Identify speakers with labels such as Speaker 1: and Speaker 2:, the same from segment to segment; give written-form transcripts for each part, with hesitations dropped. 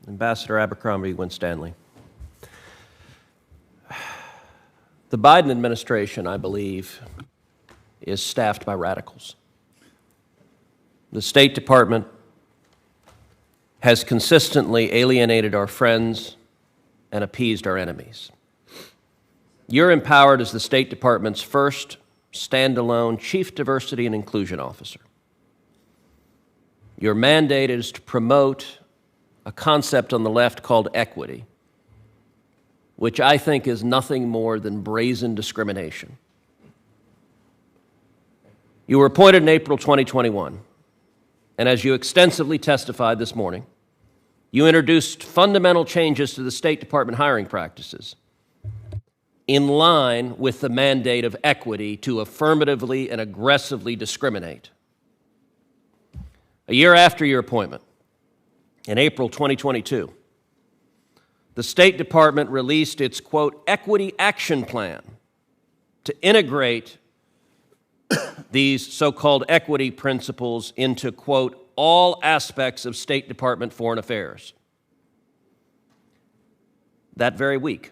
Speaker 1: Ambassador Abercrombie, Winstanley. The Biden administration, I believe, is staffed by radicals. The State Department has consistently alienated our friends and appeased our enemies. You're empowered as the State Department's first standalone Chief Diversity and Inclusion Officer. Your mandate is to promote a concept on the left called equity, which I think is nothing more than brazen discrimination. You were appointed in April 2021, and as you extensively testified this morning, you introduced fundamental changes to the State Department hiring practices in line with the mandate of equity to affirmatively and aggressively discriminate. A year after your appointment, in April 2022, the State Department released its, quote, equity action plan to integrate these so-called equity principles into, quote, all aspects of State Department foreign affairs. That very week,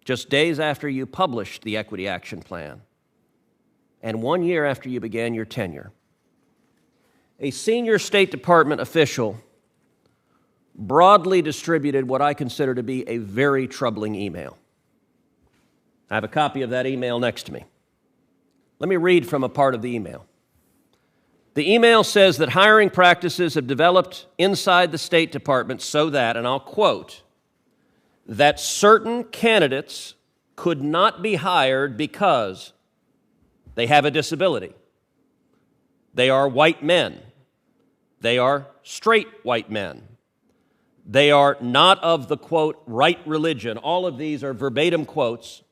Speaker 1: just days after you published the equity action plan, and 1 year after you began your tenure, a senior State Department official broadly distributed what I consider to be a very troubling email. I have a copy of that email next to me. Let me read from a part of the email. The email says that hiring practices have developed inside the State Department so that, and I'll quote, that certain candidates could not be hired because they have a disability. They are white men. They are straight white men. They are not of the, quote, right religion. All of these are verbatim quotes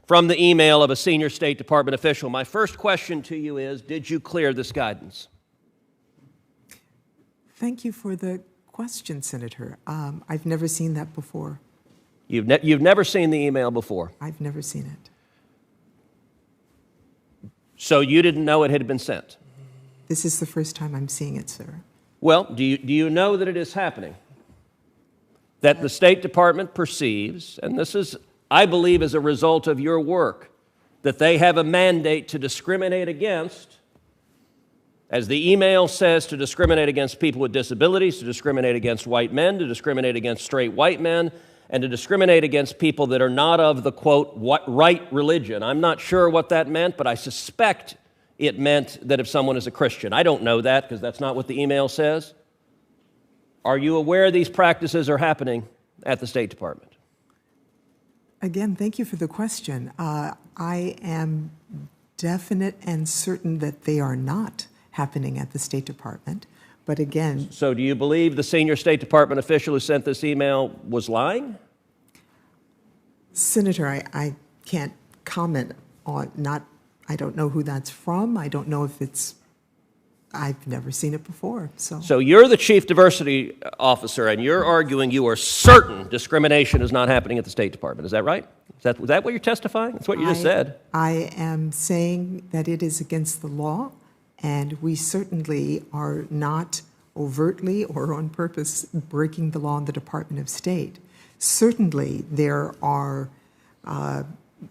Speaker 1: from the email of a senior State Department official. My first question to you is, did you clear this guidance?
Speaker 2: Thank you for the question, Senator. I've never seen that before.
Speaker 1: You've never seen the email before?
Speaker 2: I've never seen it.
Speaker 1: So you didn't know it had been sent?
Speaker 2: This is the first time I'm seeing it, sir.
Speaker 1: Well, do you know that it is happening? That the State Department perceives, and this is, I believe, as a result of your work, that they have a mandate to discriminate against, as the email says, to discriminate against people with disabilities, to discriminate against white men, to discriminate against straight white men, and to discriminate against people that are not of the, quote, right religion. I'm not sure what that meant, but I suspect it meant that if someone is a Christian. I don't know that because that's not what the email says. Are you aware these practices are happening at the State Department?
Speaker 2: Again, thank you for the question. I am definite and certain that they are not happening at the State Department. But again...
Speaker 1: So do you believe the senior State Department official who sent this email was lying?
Speaker 2: Senator, I can't comment on, I don't know who that's from. I don't know if it's, I've never seen it before. So
Speaker 1: you're the Chief Diversity Officer, and you're arguing you are certain discrimination is not happening at the State Department. Is that right? Was that what you're testifying? That's what you just said.
Speaker 2: I am saying that it is against the law, and we certainly are not overtly or on purpose breaking the law in the Department of State. Certainly, there are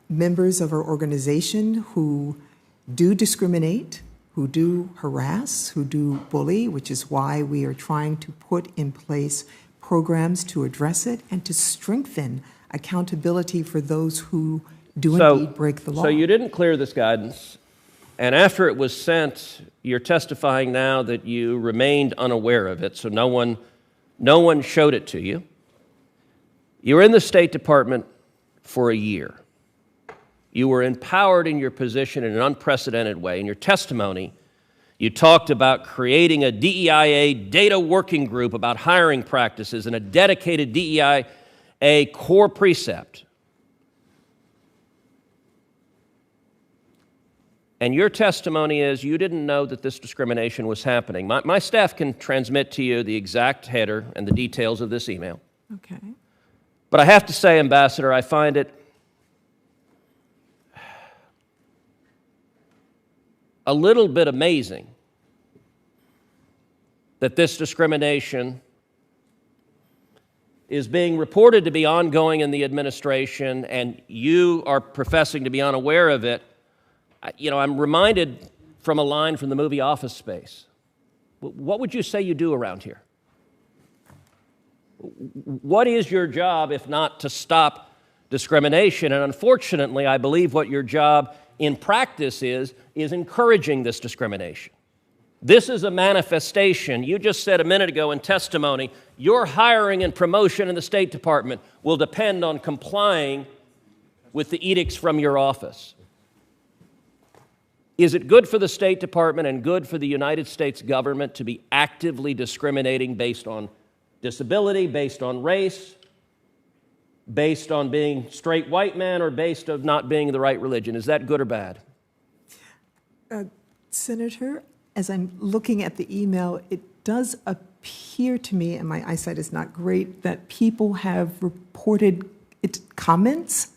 Speaker 2: members of our organization who do discriminate, who do harass, who do bully, which is why we are trying to put in place programs to address it and to strengthen accountability for those who do indeed break the law.
Speaker 1: So you didn't clear this guidance, and after it was sent, you're testifying now that you remained unaware of it, so no one showed it to you. You were in the State Department for a year. You were empowered in your position in an unprecedented way. In your testimony, you talked about creating a DEIA data working group about hiring practices and a dedicated DEIA core precept. And your testimony is you didn't know that this discrimination was happening. My staff can transmit to you the exact header and the details of this email.
Speaker 2: Okay.
Speaker 1: But I have to say, Ambassador, I find it a little bit amazing that this discrimination is being reported to be ongoing in the administration, and you are professing to be unaware of it, I'm reminded from a line from the movie Office Space. What would you say you do around here? What is your job if not to stop discrimination? And unfortunately, I believe what your job in practice is encouraging this discrimination. This is a manifestation. You just said a minute ago in testimony, your hiring and promotion in the State Department will depend on complying with the edicts from your office. Is it good for the State Department and good for the United States government to be actively discriminating based on disability, based on race, based on being straight white man, or based on not being the right religion? Is that good or bad?
Speaker 2: Senator, as I'm looking at the email, it does appear to me, and my eyesight is not great, that people have reported comments.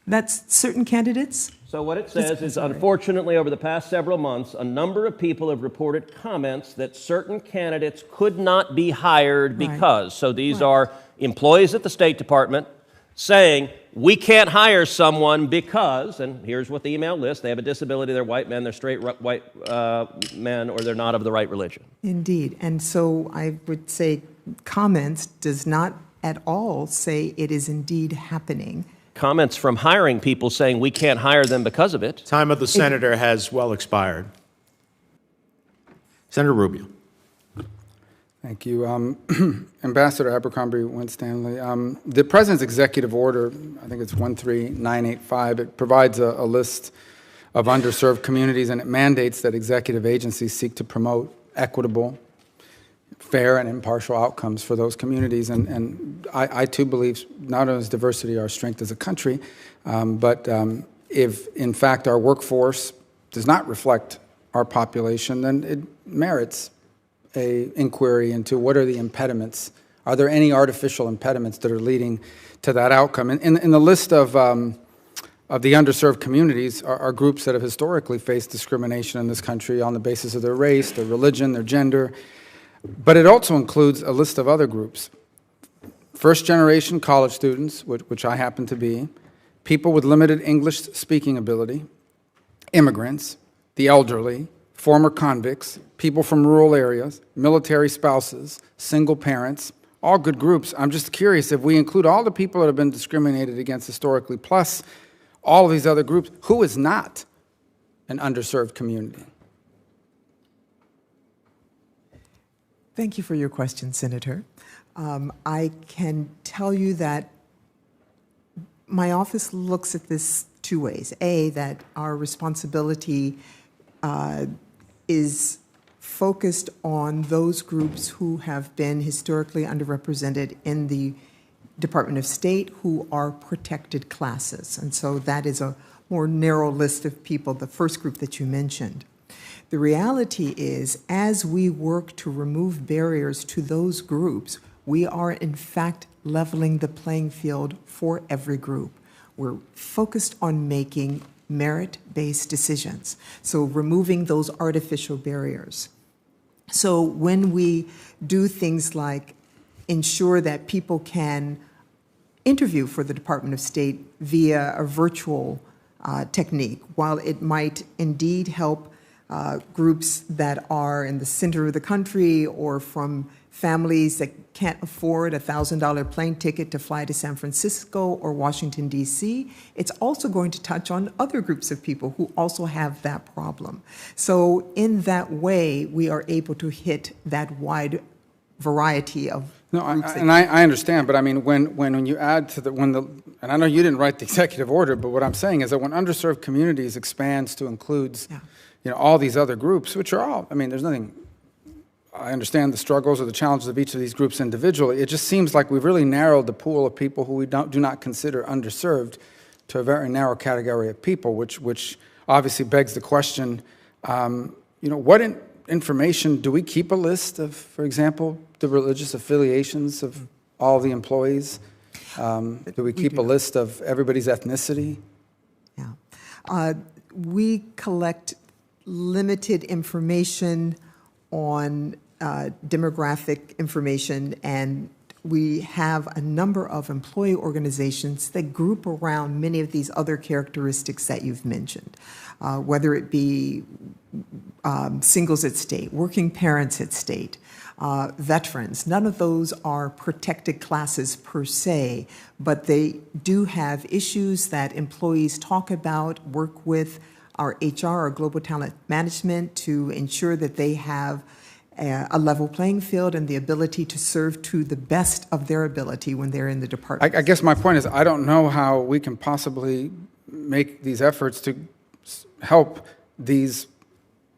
Speaker 2: That's certain candidates?
Speaker 1: So what it says is, unfortunately, over the past several months, a number of people have reported comments that certain candidates could not be hired because. So these are employees at the State Department saying, we can't hire someone because, and here's what the email lists, they have a disability, they're white men, they're straight white men, or they're not of the right religion.
Speaker 2: Indeed. And so I would say comments does not at all say it is indeed happening.
Speaker 1: Comments from hiring people saying we can't hire them because of it.
Speaker 3: Time of the senator has well expired. Senator Rubio.
Speaker 4: Thank you. Ambassador Abercrombie Winstanley, the President's executive order, I think it's 13985, it provides a list of underserved communities, and it mandates that executive agencies seek to promote equitable, fair, and impartial outcomes for those communities. And I too believe not only is diversity our strength as a country, but if in fact our workforce does not reflect our population, then it merits an inquiry into what are the impediments. Are there any artificial impediments that are leading to that outcome? In the list of the underserved communities are groups that have historically faced discrimination in this country on the basis of their race, their religion, their gender. But it also includes a list of other groups. First-generation college students, which I happen to be, people with limited English speaking ability, immigrants, the elderly, former convicts, people from rural areas, military spouses, single parents, all good groups. I'm just curious, if we include all the people that have been discriminated against historically, plus all of these other groups, who is not an underserved community?
Speaker 2: Thank you for your question, Senator. I can tell you that my office looks at this two ways. A, that our responsibility is focused on those groups who have been historically underrepresented in the Department of State, who are protected classes. And so that is a more narrow list of people, the first group that you mentioned. The reality is, as we work to remove barriers to those groups, we are in fact leveling the playing field for every group. We're focused on making merit-based decisions, so removing those artificial barriers. So when we do things like ensure that people can interview for the Department of State via a virtual technique, while it might indeed help groups that are in the center of the country or from families that can't afford a $1,000 plane ticket to fly to San Francisco or Washington, D.C., it's also going to touch on other groups of people who also have that problem. So in that way, we are able to hit that wide variety of groups.
Speaker 4: I understand, but I mean, when you add to and I know you didn't write the executive order, but what I'm saying is that when underserved communities expands to includes, all these other groups, which are all, I mean, there's nothing, I understand the struggles or the challenges of each of these groups individually. It just seems like we've really narrowed the pool of people who we do not consider underserved to a very narrow category of people, which obviously begs the question, what information, do we keep a list of, for example, the religious affiliations of all the employees? Do we keep a list of everybody's ethnicity?
Speaker 2: Yeah. We collect limited information on demographic information, and we have a number of employee organizations that group around many of these other characteristics that you've mentioned, whether it be singles at state, working parents at state, veterans. None of those are protected classes per se, but they do have issues that employees talk about, work with our HR, or global talent management, to ensure that they have a level playing field and the ability to serve to the best of their ability when they're in the department.
Speaker 4: I guess my point is, I don't know how we can possibly make these efforts to help these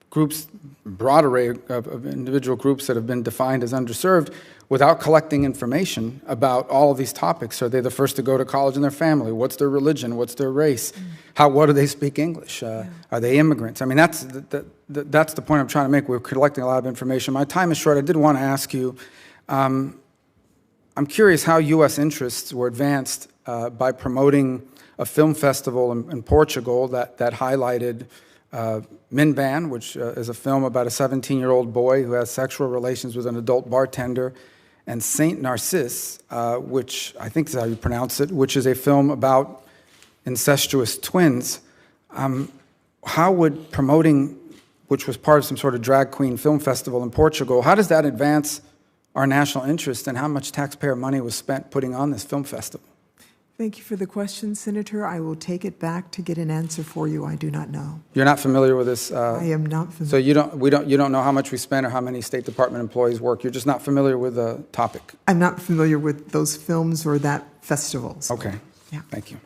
Speaker 4: groups, broad array of individual groups that have been defined as underserved, without collecting information about all of these topics. Are they the first to go to college in their family? What's their religion? What's their race? What do they speak English? Are they immigrants? I mean, that's the point I'm trying to make. We're collecting a lot of information. My time is short. I did want to ask you, I'm curious how U.S. interests were advanced by promoting a film festival in Portugal that highlighted Minban, which is a film about a 17-year-old boy who has sexual relations with an adult bartender, and Saint Narcisse, which I think is how you pronounce it, which is a film about incestuous twins. How would promoting, which was part of some sort of drag queen film festival in Portugal, how does that advance our national interest, and how much taxpayer money was spent putting on this film festival?
Speaker 2: Thank you for the question, Senator. I will take it back to get an answer for you. I do not know.
Speaker 4: You're not familiar with this?
Speaker 2: I am not familiar.
Speaker 4: So you don't know how much we spend or how many State Department employees work. You're just not familiar with the topic.
Speaker 2: I'm not familiar with those films or that festival. So,
Speaker 4: Okay.
Speaker 2: yeah.
Speaker 4: Thank you.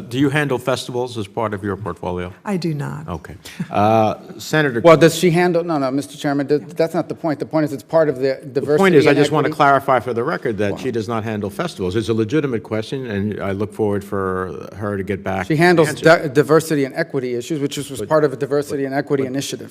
Speaker 3: Do you handle festivals as part of your portfolio?
Speaker 2: I do not.
Speaker 3: Okay. Senator.
Speaker 4: Well, does she handle? No, Mr. Chairman. That's not the point. The point is, it's part of the diversity.
Speaker 3: The point is, I
Speaker 4: and
Speaker 3: just want to
Speaker 4: equity.
Speaker 3: clarify for the record that she does not handle festivals. It's a legitimate question, and I look forward for her to get back.
Speaker 4: She handles
Speaker 3: and answer.
Speaker 4: diversity and equity issues, which was part of a diversity and equity initiative.